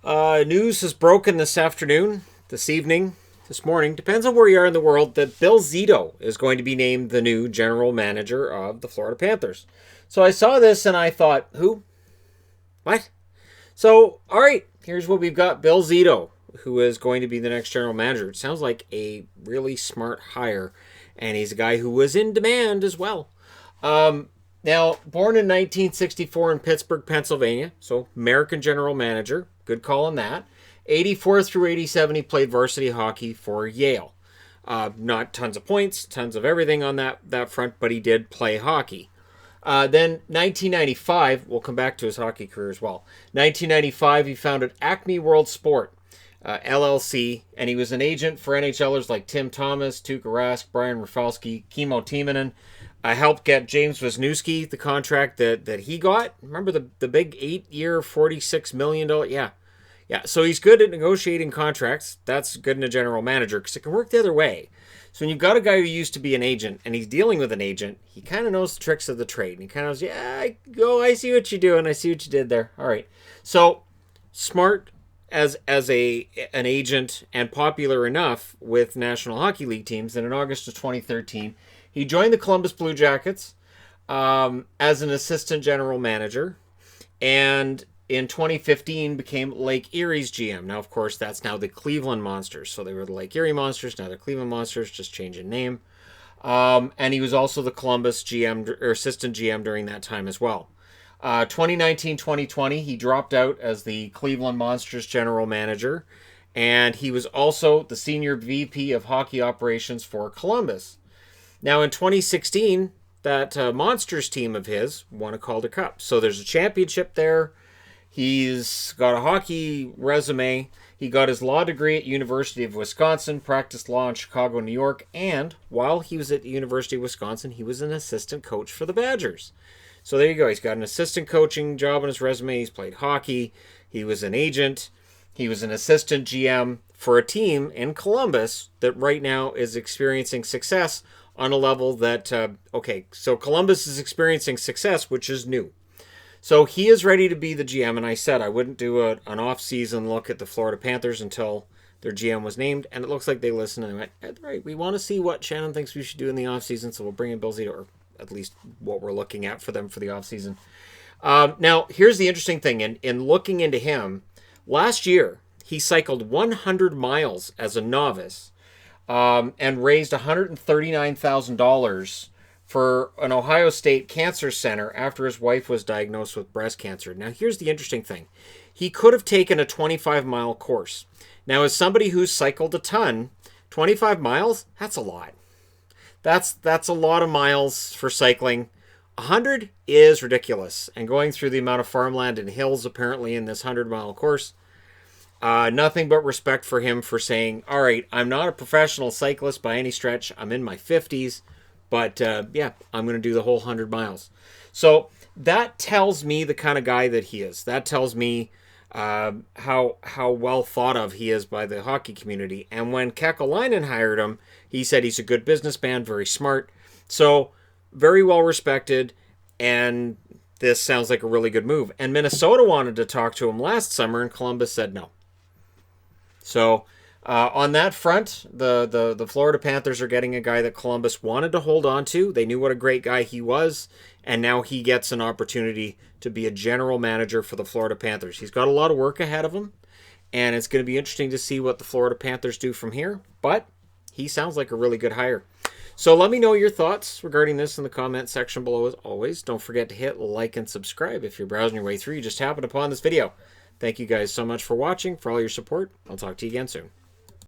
News has broken this afternoon, this evening, this morning, depends on where you are in the world, that Bill Zito is going to be named the new general manager of the Florida Panthers. So I saw this and I thought, who? What? So, all right, here's what we've got. Bill Zito, who is going to be the next general manager. It sounds like a really smart hire, and he's a guy who was in demand as well. Now, born in 1964 in Pittsburgh, Pennsylvania, so American general manager. Good call on that. 84 through 87, he played varsity hockey for Yale. Not tons of points, tons of everything on that front, but he did play hockey. Then 1995, we'll come back to his hockey career as well. 1995, he founded Acme World Sport, LLC, and he was an agent for NHLers like Tim Thomas, Tuukka Rask, Brian Rafalski, Kimmo Timonen. Helped get James Wisniewski the contract that he got. Remember the big 8-year, $46 million? Yeah. So he's good at negotiating contracts. That's good in a general manager because it can work the other way. So when you've got a guy who used to be an agent and he's dealing with an agent, he kind of knows the tricks of the trade. And he kind of goes, I see what you're doing. I see what you did there. All right. So smart as an agent and popular enough with National Hockey League teams that in August of 2013, he joined the Columbus Blue Jackets as an assistant general manager, and in 2015 became Lake Erie's GM. Now, of course, that's now the Cleveland Monsters. So they were the Lake Erie Monsters, now they're Cleveland Monsters, just changing name. And he was also the Columbus GM or assistant GM during that time as well. 2019-2020, he dropped out as the Cleveland Monsters general manager, and he was also the senior VP of hockey operations for Columbus. Now, in 2016, that Monsters team of his won a Calder Cup. So there's a championship there. He's got a hockey resume. He got his law degree at University of Wisconsin, practiced law in Chicago, New York, and while he was at the University of Wisconsin, he was an assistant coach for the Badgers. So there you go. He's got an assistant coaching job on his resume. He's played hockey. He was an agent. He was an assistant GM for a team in Columbus that right now is experiencing success on a level that, so Columbus is experiencing success, which is new. So he is ready to be the GM, and I said I wouldn't do an off-season look at the Florida Panthers until their GM was named, and it looks like they listened and went, right, we want to see what Shannon thinks we should do in the off-season, so we'll bring in Bill Zito, or at least what we're looking at for them for the off-season. Now, here's the interesting thing. In looking into him, last year, he cycled 100 miles as a novice, and raised $139,000 for an Ohio State cancer center after his wife was diagnosed with breast cancer. Now, here's the interesting thing. He could have taken a 25-mile course. Now, as somebody who's cycled a ton, 25 miles, that's a lot. That's a lot of miles for cycling. 100 is ridiculous. And going through the amount of farmland and hills apparently in this 100-mile course, nothing but respect for him for saying, all right, I'm not a professional cyclist by any stretch. I'm in my 50s, but I'm going to do the whole 100 miles. So that tells me the kind of guy that he is. That tells me how well thought of he is by the hockey community. And when Kekalainen hired him, he said he's a good businessman, very smart. So very well respected, and this sounds like a really good move. And Minnesota wanted to talk to him last summer, and Columbus said no. So on that front, the Florida Panthers are getting a guy that Columbus wanted to hold on to. They knew what a great guy he was, and now he gets an opportunity to be a general manager for the Florida Panthers. He's got a lot of work ahead of him, and it's going to be interesting to see what the Florida Panthers do from here, but he sounds like a really good hire. So let me know your thoughts regarding this in the comment section below as always. Don't forget to hit like and subscribe if you're browsing your way through. You just happened upon this video. Thank you guys so much for watching, for all your support. I'll talk to you again soon.